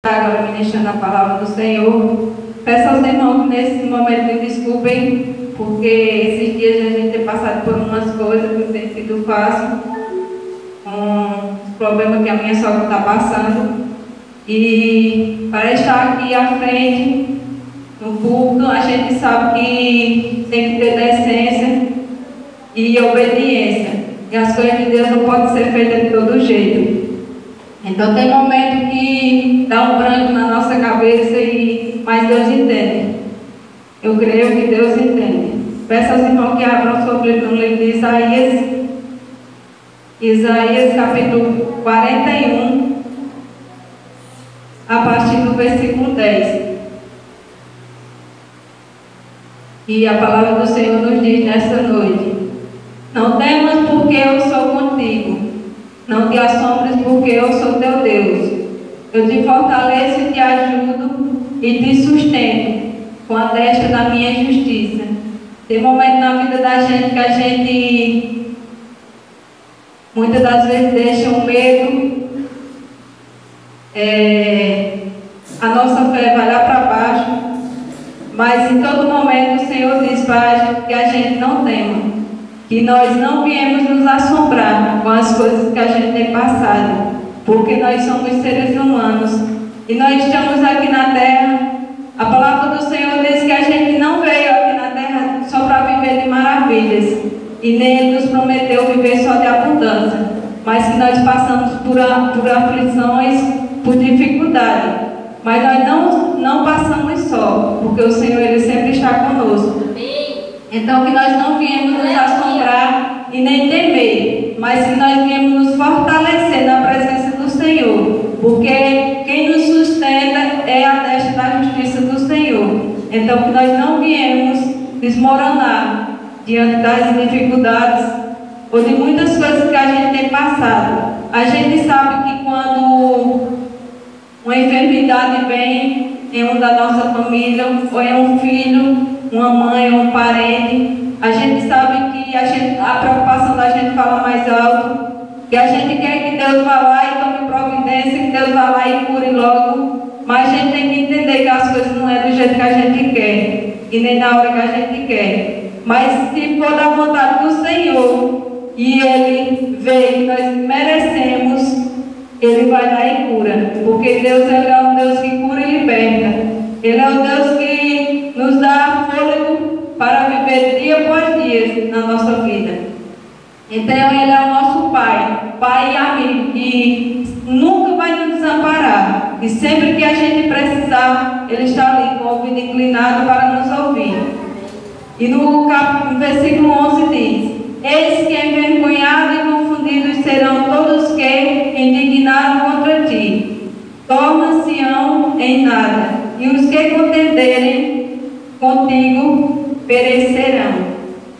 Agora ministrando a palavra do Senhor. Peço aos irmãos que nesse momento me desculpem, porque esses dias a gente tem passado por umas coisas que não tem sido fácil, com os problemas que a minha sogra está passando. E para estar aqui à frente, no púlpito, a gente sabe que tem que ter decência e obediência. E as coisas de Deus não podem ser feitas de todo jeito. Então tem momento que dá um branco na nossa cabeça, mas Deus entende. Eu creio que Deus entende. Peço aos irmãos que abram sua Bíblia no livro de Isaías capítulo 41, a partir do versículo 10. E a palavra do Senhor nos diz nessa noite: não temas, porque eu sou contigo. Não te assombres, porque eu sou teu Deus. Eu te fortaleço e te ajudo e te sustento com a destra da minha justiça. Tem momento na vida da gente que a gente muitas das vezes deixa o medo, a nossa fé vai lá para baixo, mas em todo momento o Senhor diz para a gente que a gente não tema, que nós não viemos nos assombrar com as coisas que a gente tem passado, porque nós somos seres humanos e nós estamos aqui na terra. A palavra do Senhor diz que a gente não veio aqui na terra só para viver de maravilhas, e nem Ele nos prometeu viver só de abundância, mas que nós passamos por aflições, por dificuldade, mas nós não passamos só, porque o Senhor Ele sempre está conosco. Então que nós não viemos nos assombrar e nem temer, mas que nós viemos nos fortalecer na presença do Senhor, porque quem nos sustenta é a destra da justiça do Senhor. Então que nós não viemos desmoronar diante das dificuldades ou de muitas coisas que a gente tem passado. A gente sabe que quando uma enfermidade vem em um da nossa família, ou em um filho, uma mãe ou um parente, a gente sabe que a preocupação da gente fala mais alto, que a gente quer que Deus vá lá e tome providência, que Deus vá lá e cure logo, mas a gente tem que entender que as coisas não é do jeito que a gente quer, e nem na hora que a gente quer. Mas se for da vontade do Senhor, e Ele vê que nós merecemos, Ele vai lá e cura, porque Deus é um Deus que cura e liberta. Ele é um Deus que nos dá fôlego para viver dia após dia na nossa vida. Então Ele é o nosso Pai e amigo, que nunca vai nos desamparar, e sempre que a gente precisar, Ele está ali com o ouvido inclinado para nos ouvir. E no versículo 11 diz: eis que envergonhados e confundidos serão todos que indignaram contra ti. Torna-se-ão em nada, e os que contenderem contigo perecerão.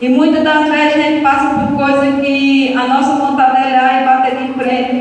E muitas das vezes a gente passa por coisas que a nossa vontade é ir lá e bater de frente,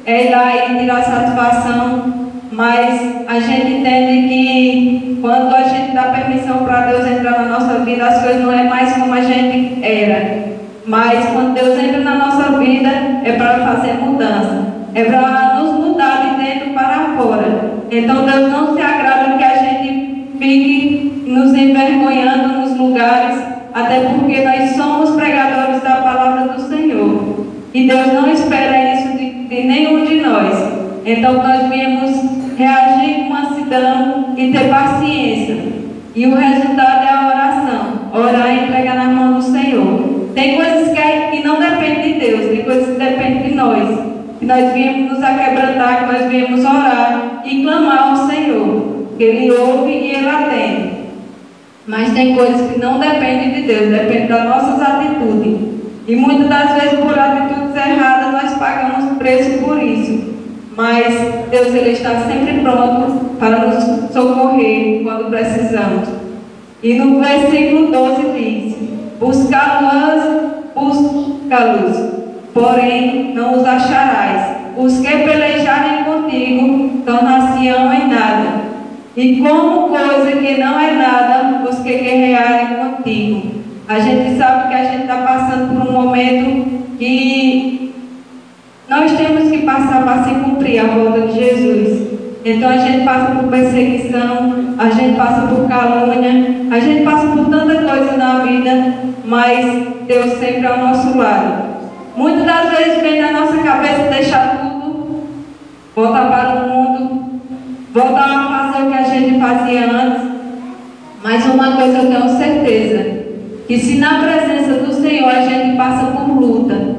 é ir lá e tirar satisfação, mas a gente entende que quando a gente dá permissão para Deus entrar na nossa vida, as coisas não é mais como a gente era. Mas quando Deus entra na nossa vida, é para fazer mudança, é para nos mudar de dentro para fora. Então Deus não se agrada que a gente fique nos envergonhando nos lugares, até porque nós somos pregadores da palavra do Senhor, e Deus não espera isso de nenhum de nós. Então nós viemos reagir com mansidão e ter paciência, e o resultado é a oração, orar e entregar na mão do Senhor. Tem coisas que não dependem de Deus, tem coisas que dependem de nós, que nós viemos nos aquebrantar, que nós viemos orar e clamar ao Senhor, que Ele ouve e Ele atende. Mas tem coisas que não dependem de Deus, dependem das nossas atitudes, e muitas das vezes por atitudes erradas nós pagamos preço por isso. Mas Deus Ele está sempre pronto para nos socorrer quando precisamos. E no versículo 12 diz: busca-los, porém não os acharás. Os que pelejarem contigo tornar-se-ão em nada. E como coisa que não é nada, os que guerrearem contigo. A gente sabe que a gente está passando por um momento que nós temos que passar para se cumprir a volta de Jesus. Então a gente passa por perseguição, a gente passa por calúnia, a gente passa por tanta coisa na vida, mas Deus sempre é ao nosso lado. Muitas das vezes vem na nossa cabeça deixar tudo, voltar para o mundo, voltar a fazer o que a gente fazia antes. Mas uma coisa eu tenho certeza, que se na presença do Senhor a gente passa por luta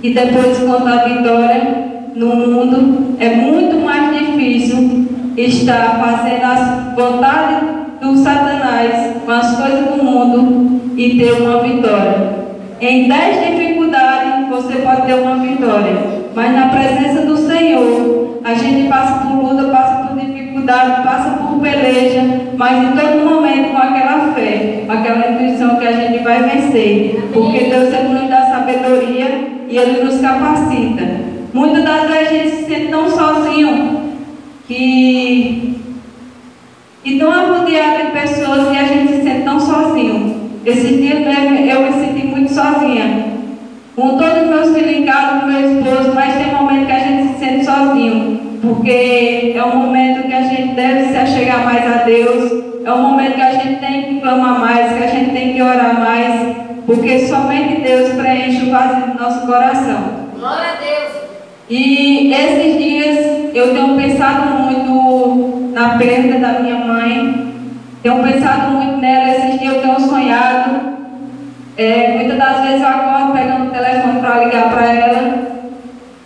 e depois conta a vitória no mundo, é muito mais difícil estar fazendo as vontades do Satanás com as coisas do mundo e ter uma vitória. Em 10 dificuldades você pode ter uma vitória, mas na presença do Senhor a gente passa por luta, passa por dificuldade, passa por peleja, mas em todo momento com aquela fé, com aquela intuição que a gente vai vencer, porque Deus sempre nos dá sabedoria e Ele nos capacita. Muitas das vezes a gente se sente tão sozinho e tão arrodeado de pessoas e a gente se sente tão sozinho. Esses dias mesmo eu me senti muito sozinha, com todos os meus filhos em casa, com meu esposo, mas tem momento que a gente se sente sozinho, porque é um momento que a gente deve se achegar mais a Deus, é um momento que a gente tem que clamar mais, que a gente tem que orar mais, porque somente Deus preenche o vazio do nosso coração. Glória a Deus! E esses dias eu tenho pensado muito na perda da minha mãe, tenho pensado muito nela. Esses dias eu tenho sonhado, muitas das vezes eu acordo pegando o telefone para ligar para ela,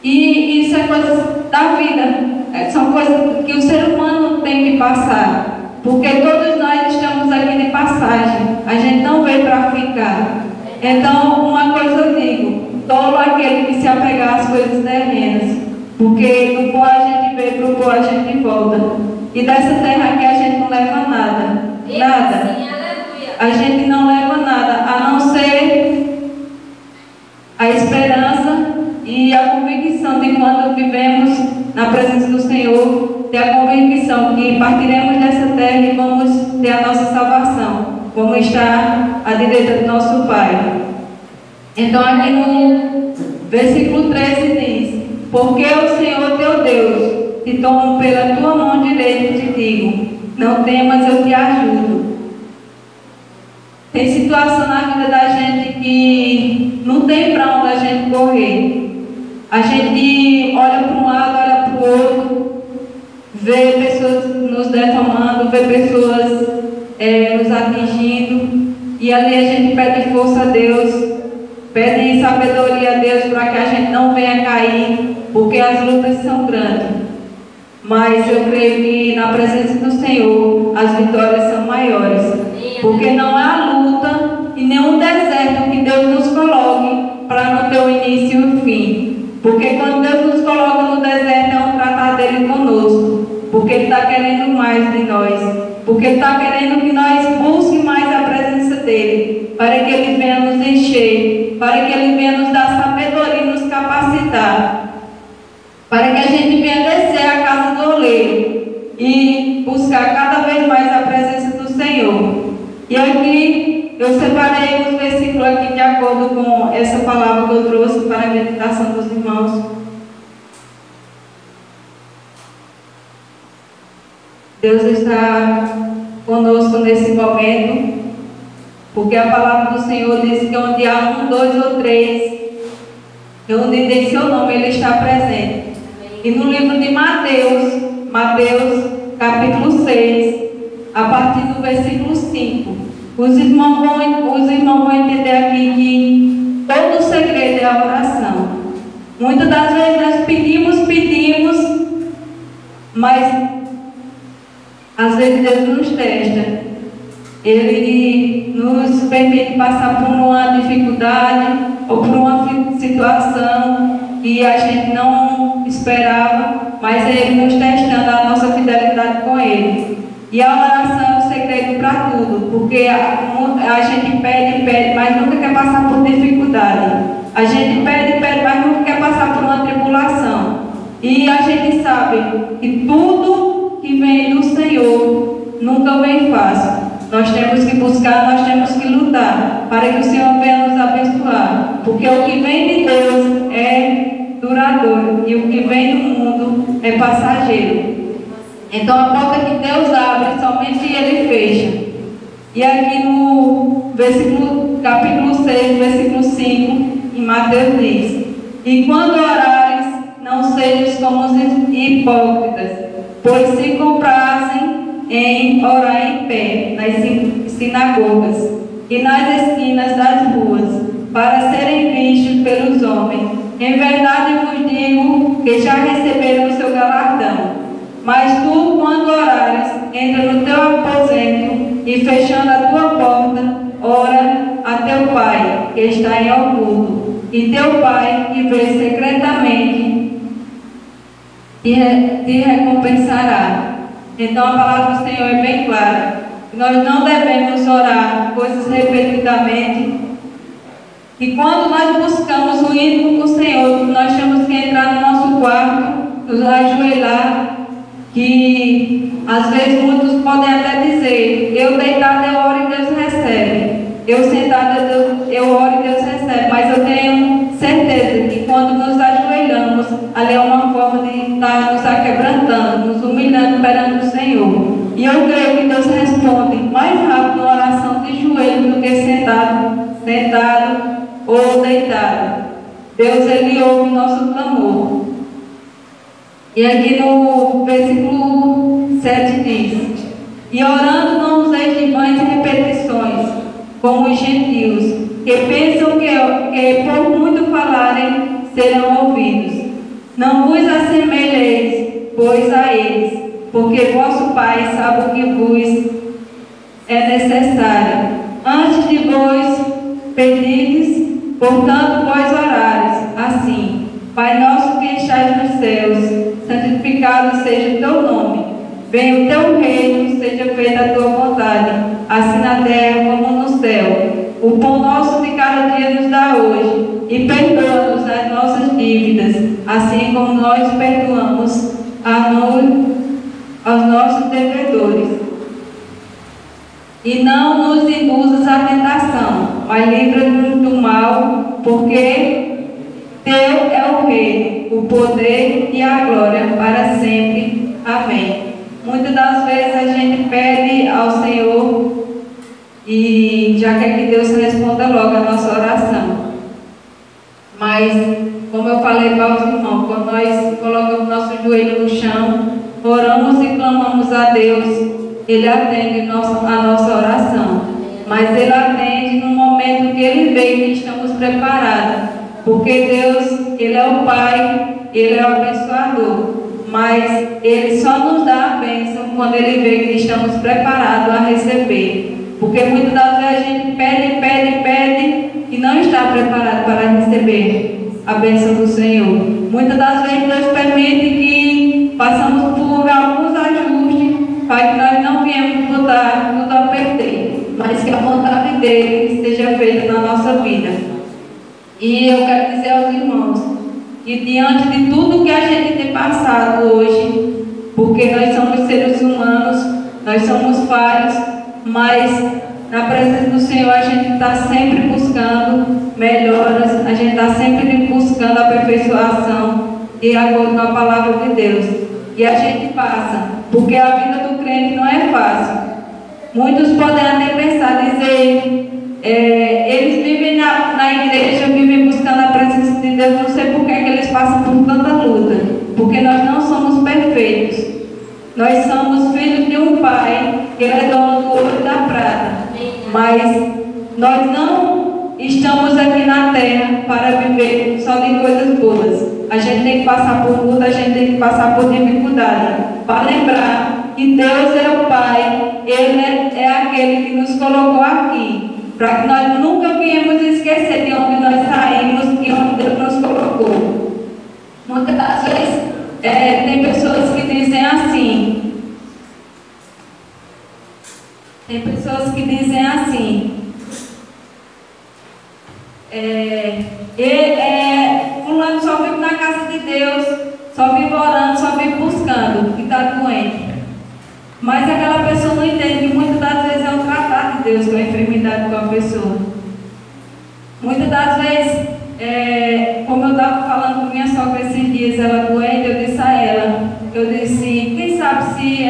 e isso é coisas da vida, são coisas que o ser humano tem que passar, porque todos nós estamos aqui de passagem, a gente não veio para ficar. Então uma coisa eu digo: tolo aquele que se apegar às coisas terrenas, porque do pó a gente veio, para o pó a gente volta. E dessa terra aqui a gente não leva nada. Nada. A gente não leva nada, a não ser a esperança e a convicção de quando vivemos na presença do Senhor, ter a convicção que partiremos dessa terra e vamos ter a nossa salvação, como está à direita do nosso Pai. Então aqui no versículo 13 diz: porque o Senhor teu Deus te toma pela tua mão direita e te digo, não temas, eu te ajudo. Tem situação na vida da gente que não tem para onde a gente correr. A gente olha para um lado, olha para o outro, vê pessoas nos defamando, vê pessoas nos atingindo, e ali a gente pede força a Deus, pede sabedoria a Deus para que a gente não venha cair, porque as lutas são grandes. Mas eu creio que na presença do Senhor as vitórias são maiores, porque não é a luta e nem o deserto que Deus nos coloque para não ter o início e o fim. Porque quando Deus nos coloca no deserto é um tratar dele conosco, porque Ele está querendo mais de nós, porque Ele está querendo que nós busquemos mais a presença dele, para que Ele venha nos encher, para que Ele venha nos dar sabedoria e nos capacitar, para que a gente venha descer a casa do oleiro e buscar cada vez mais a presença do Senhor. E aqui eu separei os versículos aqui de acordo com essa palavra que eu trouxe para a meditação dos irmãos. Deus está conosco nesse momento, porque a palavra do Senhor diz que onde há 1, 2 ou 3, onde tem seu nome, Ele está presente. E no livro de Mateus, capítulo 6, a partir do versículo 5, os irmãos vão entender aqui que todo o segredo é a oração. Muitas das vezes nós pedimos, mas às vezes Deus nos testa. Ele nos permite passar por uma dificuldade ou por uma situação que a gente não esperava, mas é Ele nos testando a nossa fidelidade com Ele. E a oração é o segredo para tudo, porque a gente pede, mas nunca quer passar por dificuldade. A gente pede, mas nunca quer passar por uma tribulação. E a gente sabe que tudo que vem do Senhor nunca vem fácil. Nós temos que buscar, nós temos que lutar para que o Senhor venha nos abençoar, porque o que vem de Deus é duradouro e o que vem do mundo é passageiro. Então a porta que Deus abre, somente Ele fecha. E aqui no capítulo 6, versículo 5, em Mateus diz: E quando orares, não sejas como os hipócritas, pois se comprazem em orar em pé nas sinagogas e nas esquinas das ruas, para serem vistos pelos homens. Em verdade vos digo que já receberam o seu galardão. Mas tu, quando orares, entra no teu aposento e, fechando a tua porta, ora a teu Pai, que está em oculto. E teu Pai, que vê secretamente, te recompensará. Então a palavra do Senhor é bem clara. Nós não devemos orar coisas repetidamente. E quando nós buscamos o íntimo com o Senhor, nós temos que entrar no nosso quarto, nos ajoelhar, que às vezes muitos podem até dizer: eu deitado eu oro e Deus recebe, eu sentado eu oro e Deus recebe. Mas eu tenho certeza que quando nos ajoelhamos, ali é uma forma de estar nos aquebrantando, nos humilhando perante o Senhor. E eu creio que Deus responde mais rápido na oração de joelho do que sentado ou deitado. Deus, Ele ouve o nosso clamor. E aqui no versículo 7 diz: E orando não useis de vãs repetições, como os gentios, que pensam que por muito falarem serão ouvidos. Não vos assemelheis, pois, a eles, porque vosso Pai sabe o que vos é necessário. Antes de vós pedirdes, portanto vós orares assim: Pai nosso que estás nos céus, santificado seja o teu nome. Venha o teu reino, seja feita a tua vontade, assim na terra como no céu. O pão nosso de cada dia nos dá hoje, e perdoa-nos as nossas dívidas, assim como nós perdoamos aos nossos devedores. E não nos induzas à tentação, mas livra-nos do mal, porque teu é o reino, o poder e a glória para sempre. Amém. Muitas das vezes a gente pede ao Senhor e já quer que Deus responda logo a nossa oração. Mas, como eu falei para os irmãos, quando nós colocamos nosso joelho no chão, oramos e clamamos a Deus, Ele atende a nossa oração. Mas Ele atende no momento que Ele vê que estamos preparados. Porque Deus, Ele é o Pai, Ele é o abençoador. Mas Ele só nos dá a bênção quando Ele vê que estamos preparados a receber. Porque muitas das vezes a gente pede e não está preparado para receber a bênção do Senhor. Muitas das vezes Deus permite que passamos por alguns ajustes para que nós não viemos botar tudo a perder, mas que a vontade dEle seja feita na nossa vida. E eu quero dizer aos irmãos que diante de tudo que a gente tem passado hoje, porque nós somos seres humanos, nós somos falhos, mas na presença do Senhor a gente está sempre buscando melhoras, a gente está sempre buscando aperfeiçoação de acordo com a palavra de Deus. E a gente passa, porque a vida do crente não é fácil. Muitos podem até pensar, dizer, eles vivem na igreja, vivem buscando a presença de Deus, não sei por que eles passam por tanta luta, porque nós não somos perfeitos. Nós somos filhos de um Pai, que Ele é dono do ouro e da prata. Mas nós não estamos aqui na terra para viver só de coisas boas. A gente tem que passar por luta, a gente tem que passar por dificuldade, para lembrar que Deus é o Pai, Ele é aquele que nos colocou aqui, para que nós nunca viemos esquecer de onde nós saímos e onde Deus nos colocou. Muitas das vezes tem pessoas que dizem assim, fulano só vive na casa de Deus, só vive orando, só vive buscando, que está doente. Mas aquela pessoa não entende que muitas das vezes é um tratado de Deus com a enfermidade com a pessoa. Muitas das vezes, como eu estava falando com minha sogra esses dias, ela doente, eu disse a ela, quem sabe se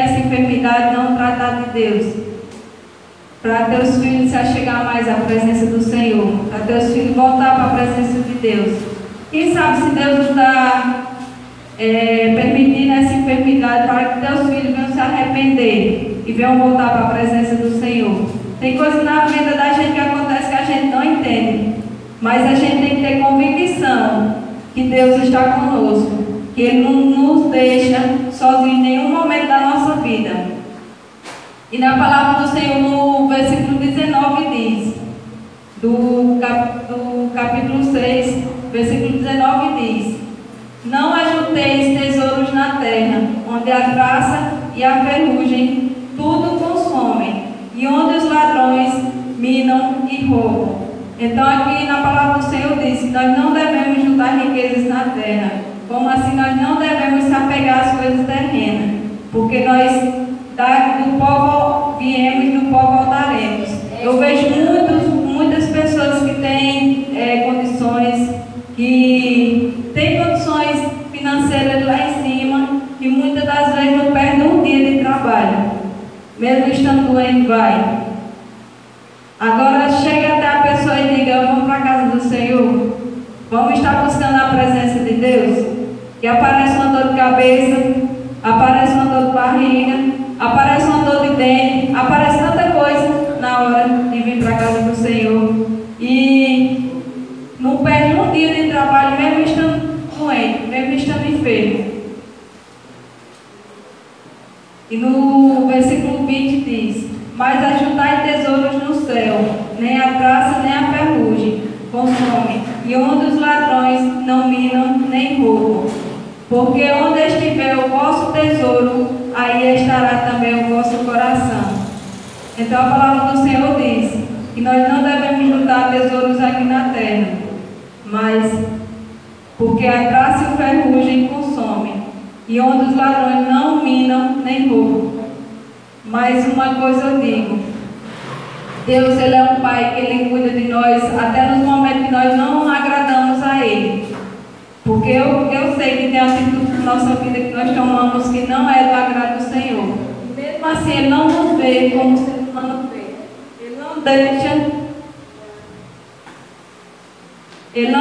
agradar de Deus, para teus filhos se achegar mais à presença do Senhor, para teus filhos voltar para a presença de Deus. Quem sabe se Deus está permitindo essa enfermidade para que teus filhos venham se arrepender e venham voltar para a presença do Senhor. Tem coisas na vida da gente que acontece que a gente não entende, mas a gente tem que ter convicção que Deus está conosco, que Ele não nos deixa sozinhos em nenhum momento da nossa vida. E na palavra do Senhor, no versículo 19, diz, do capítulo 6, versículo 19 diz: não ajunteis tesouros na terra, onde a traça e a ferrugem tudo consomem, e onde os ladrões minam e roubam. Então aqui na palavra do Senhor diz que nós não devemos juntar riquezas na terra. Como assim? Nós não devemos se apegar às coisas terrenas, porque nós do pó viemos e do pó voltaremos. Eu vejo muitas pessoas que têm condições, que têm condições financeiras lá em cima, que muitas das vezes não perdem um dia de trabalho, mesmo estando doente, vai. Agora chega até a pessoa e diga: vamos para a casa do Senhor, vamos estar buscando a presença de Deus, e aparece uma dor de cabeça, aparece uma dor de barriga, aparece uma dor de dente, aparece tanta coisa na hora de vir para a casa do Senhor, e não perde um dia de trabalho, mesmo estando doente, mesmo estando enfermo. E no versículo 20 diz: mas ajuntai tesouros no céu, nem a traça nem a ferrugem consomem, e onde os ladrões não minam nem roubam. Porque onde estiver o vosso tesouro, aí estará também o vosso coração. Então a palavra do Senhor diz que nós não devemos juntar tesouros aqui na terra, mas porque a traça e a ferrugem consomem, e onde os ladrões não minam nem roubam. Mas uma coisa eu digo: Deus, Ele é um Pai que Ele cuida de nós até nos momentos que nós não agradamos a Ele. Porque eu sei que tem atitudes na nossa vida que nós tomamos que não é do agrado do Senhor. Mesmo assim, Ele não nos vê como o ser humano vê. Ele não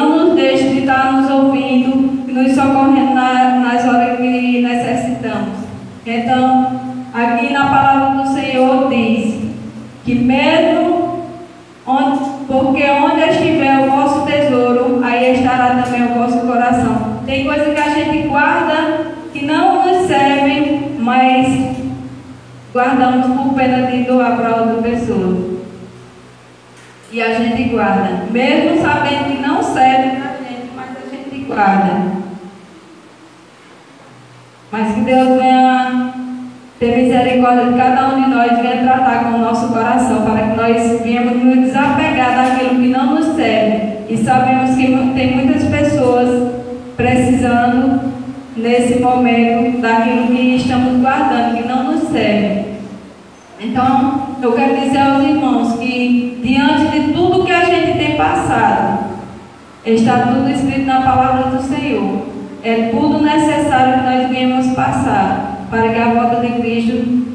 nos deixa de estar nos ouvindo e nos socorrendo nas horas que necessitamos. Então, aqui na palavra do Senhor diz que mesmo porque onde estiver o vosso tesouro, aí estará também o vosso coração. Tem coisa que a gente guarda que não nos servem, mas guardamos por pena de doar para outra pessoa. E a gente guarda, mesmo sabendo que não serve para a gente, mas a gente guarda. Mas que Deus venha ter misericórdia de cada um de nós, venha tratar com o nosso coração, para que nós venhamos nos desapegar daquilo que não nos serve. E sabemos que tem muitas pessoas precisando, nesse momento, daquilo que estamos guardando, que não nos serve. Então, eu quero dizer aos irmãos que, diante de tudo que a gente tem passado, está tudo escrito na palavra do Senhor. É tudo necessário que nós venhamos passar, para que a volta de Cristo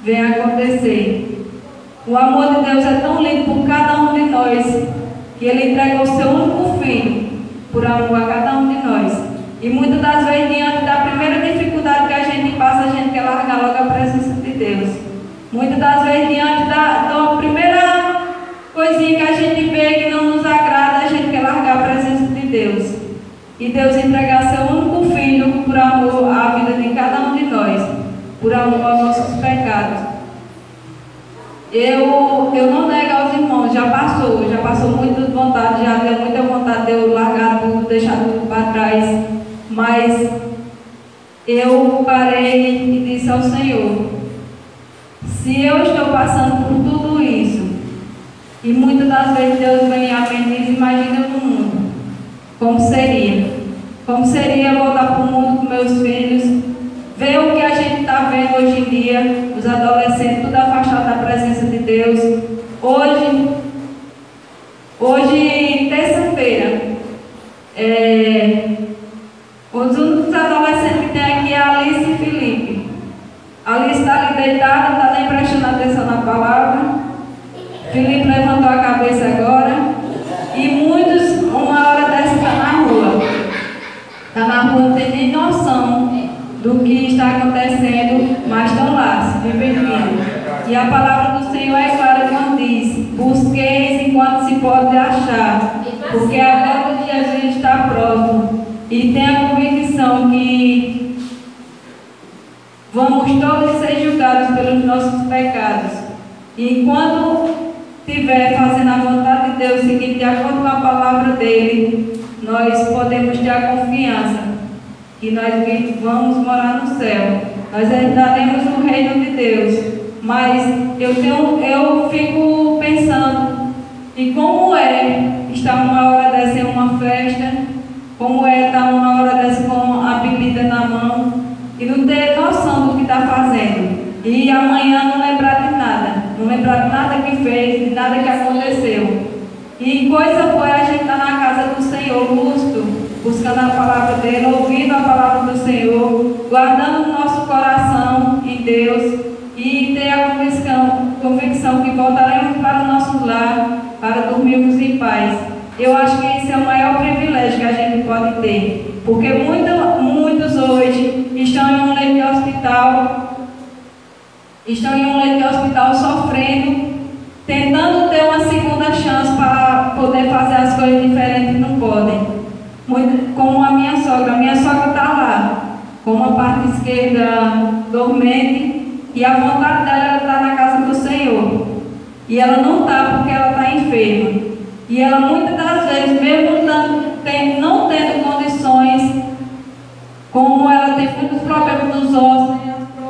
venha acontecer. O amor de Deus é tão lindo por cada um de nós, que Ele entregou o seu único Filho, por amor a cada um de nós. E muitas das vezes, diante da primeira dificuldade que a gente passa, a gente quer largar logo a presença de Deus. Muitas das vezes, diante da primeira coisinha que a gente vê que não nos agrada, a gente quer largar a presença de Deus. E Deus entregar seu único Filho por amor à vida de cada um de nós, por amor aos nossos pecados. Eu não nego aos irmãos, já passou muita vontade, já deu muita vontade de eu largar tudo, deixar tudo para trás. Mas eu parei e disse ao Senhor: se eu estou passando por tudo isso, e muitas das vezes Deus vem à mente e diz: imagina no mundo, como seria? Como seria voltar para o mundo com meus filhos, ver o que a gente está vendo hoje em dia, os adolescentes tudo afastado da presença de Deus. Hoje terça-feira, os únicos adolescentes que tem aqui é a Alice e Felipe. A Alice está ali deitado, não está nem prestando atenção na palavra. Filipe levantou a cabeça agora. E muitos, uma hora dessa, estão na rua. Está na rua, não tem nem noção do que está acontecendo, mas estão lá, se divertindo. E a palavra do Senhor é clara quando diz: busqueis enquanto se pode achar, porque a volta de Jesus está próximo. E tem a convicção que vamos todos ser julgados pelos nossos pecados. E enquanto estiver fazendo a vontade de Deus, seguindo de acordo com a palavra dele, nós podemos ter a confiança que nós vamos morar no céu. Nós entraremos no reino de Deus. Mas eu fico pensando em como é estar uma hora dessa em uma festa, como é estar uma hora dessa com a bebida na mão e não ter noção do que está fazendo. E amanhã não lembrar de nada. Não lembrar de nada que fez, de nada que aconteceu. E coisa boa é a gente estar na casa do Senhor, lúcido, buscando a palavra dele, ouvindo a palavra do Senhor, guardando o nosso coração em Deus e ter a convicção que voltaremos para o nosso lar, para dormirmos em paz. Eu acho que esse é o maior privilégio que a gente pode ter, porque muitos hoje estão em um leito de hospital, sofrendo, tentando ter uma segunda chance para poder fazer as coisas diferentes e não podem. Como a minha sogra está lá, com uma parte esquerda dormente, e a vontade dela está na casa do Senhor. E ela não está porque ela está enferma. E ela muitas das vezes, mesmo não tendo condições, como ela tem muitos problemas nos ossos,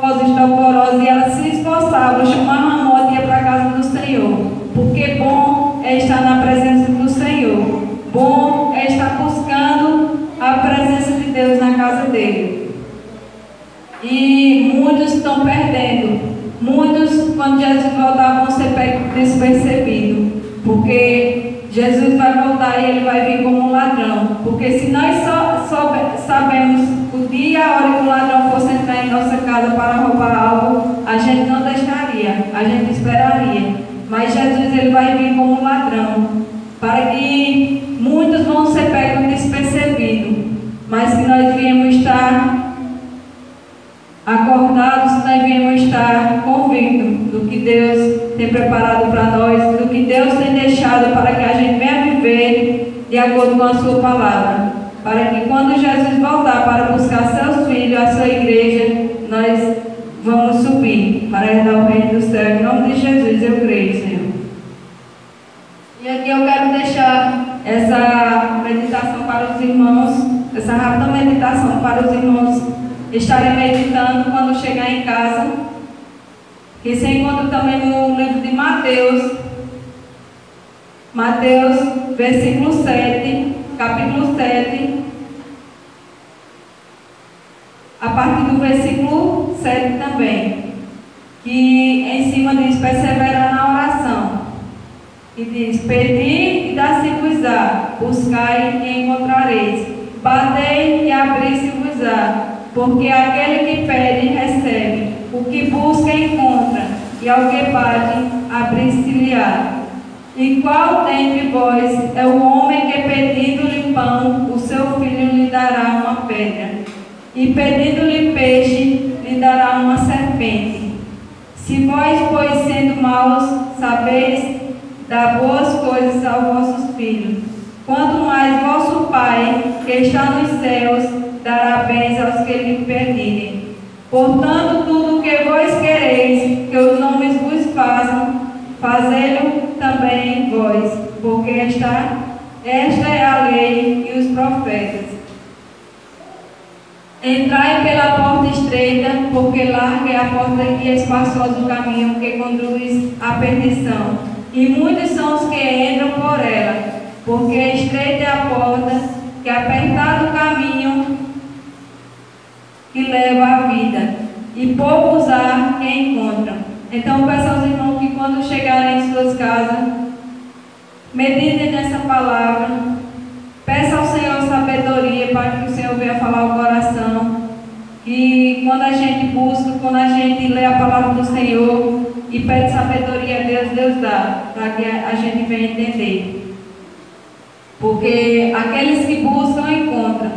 osteoporose, e ela se esforçava, chamava a moto e ia para a casa do Senhor. Porque bom é estar na presença do Senhor. Bom é estar buscando a presença de Deus na casa dele. E muitos estão perdendo. Muitos, quando Jesus voltar, vão ser despercebidos. Porque Jesus vai voltar e ele vai vir como um ladrão. Porque se nós sabemos o dia e a hora que o ladrão fosse entrar em nossa casa para roubar algo, a gente não deixaria, a gente esperaria. Mas Jesus ele vai vir como um ladrão. Para que muitos vão ser pegos despercebidos. Mas que nós viemos estar acordados, nós viemos estar convictos do que Deus tem preparado para nós, do que Deus tem deixado para que a gente venha viver de acordo com a sua palavra, para que quando Jesus voltar para buscar seus filhos, a sua igreja, nós vamos subir para herdar o reino do céu. Em nome de Jesus eu creio, Senhor. E aqui eu quero deixar essa meditação para os irmãos, essa rápida meditação para os irmãos estarem meditando quando chegar em casa, que se encontra também no livro de Mateus, versículo 7, capítulo 7, a partir do versículo 7 também, que em cima diz: perseverar na oração, e diz: pedi e dá-se-vos-á, buscai e encontrareis, batei e abri-se-vos-á. Porque aquele que pede, recebe, o que busca, encontra, e ao que bate, abrir-se-lhe-á. E qual dentre vós é o homem que, pedindo-lhe pão, o seu filho lhe dará uma pedra? E pedindo-lhe peixe, lhe dará uma serpente? Se vós, pois, sendo maus, sabeis dar boas coisas aos vossos filhos, quanto mais vosso Pai, que está nos céus, dará bens aos que lhe pedirem. Portanto, tudo o que vós quereis que os homens vos façam, fazei-lo também vós, porque esta é a lei e os profetas. Entrai pela porta estreita, porque larga é a porta e espaçoso o caminho que conduz à perdição, e muitos são os que entram por ela, porque estreita é a porta, que apertado o caminho que leva à vida, e poucos há que encontram. Então, peço aos irmãos que quando chegarem em suas casas, meditem nessa palavra, peça ao Senhor sabedoria para que o Senhor venha falar ao coração, E quando a gente busca, quando a gente lê a palavra do Senhor e pede sabedoria a Deus, Deus dá, para que a gente venha entender. Porque aqueles que buscam, encontram.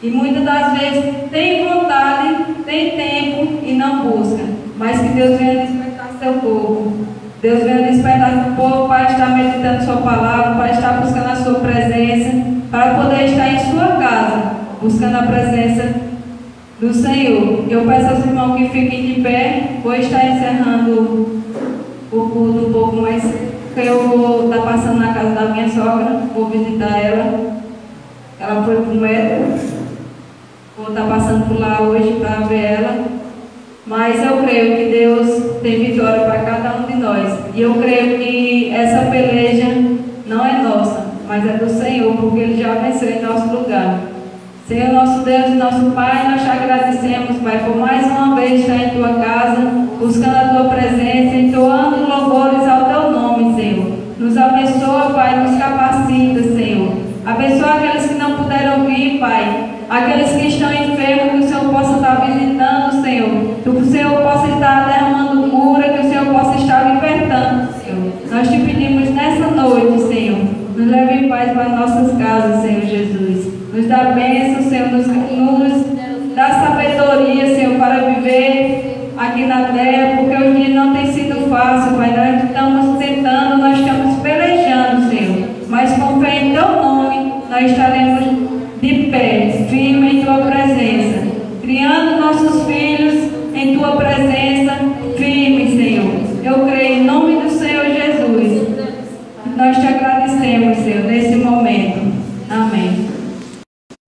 E muitas das vezes tem vontade, tem tempo e não busca. Mas que Deus venha despertar seu povo. Deus venha despertar seu povo para estar meditando sua palavra, para estar buscando a sua presença, para poder estar em sua casa, buscando a presença do Senhor. Eu peço aos irmãos que fiquem de pé. Vou estar encerrando o culto um pouco mais cedo, porque eu vou estar passando na casa da minha sogra, vou visitar ela. Ela foi para o médico. Vou estar passando por lá hoje para ver ela. Mas eu creio que Deus tem vitória para cada um de nós. E eu creio que essa peleja não é nossa, mas é do Senhor, porque Ele já venceu em nosso lugar. Senhor, nosso Deus e nosso Pai, nós te agradecemos, Pai, por mais uma vez estar em Tua casa, buscando a Tua presença, entoando louvores ao Teu nome, Senhor. Nos abençoa, Pai, nos capacita, Senhor. Abençoa aqueles que não puderam vir, Pai. Aqueles que estão enfermos, que o Senhor possa estar visitando, Senhor. Que o Senhor possa estar derramando cura, que o Senhor possa estar libertando, Senhor. Nós te pedimos nessa noite, Senhor. Nos leve em paz para nossas casas, Senhor Jesus. Nos dá bênção, Senhor, nos dá sabedoria, Senhor, para viver aqui na terra, porque o dia não tem sido fácil, Pai. Nós estamos tentando, nós estamos pelejando, Senhor, mas com fé em Teu nome, nós estaremos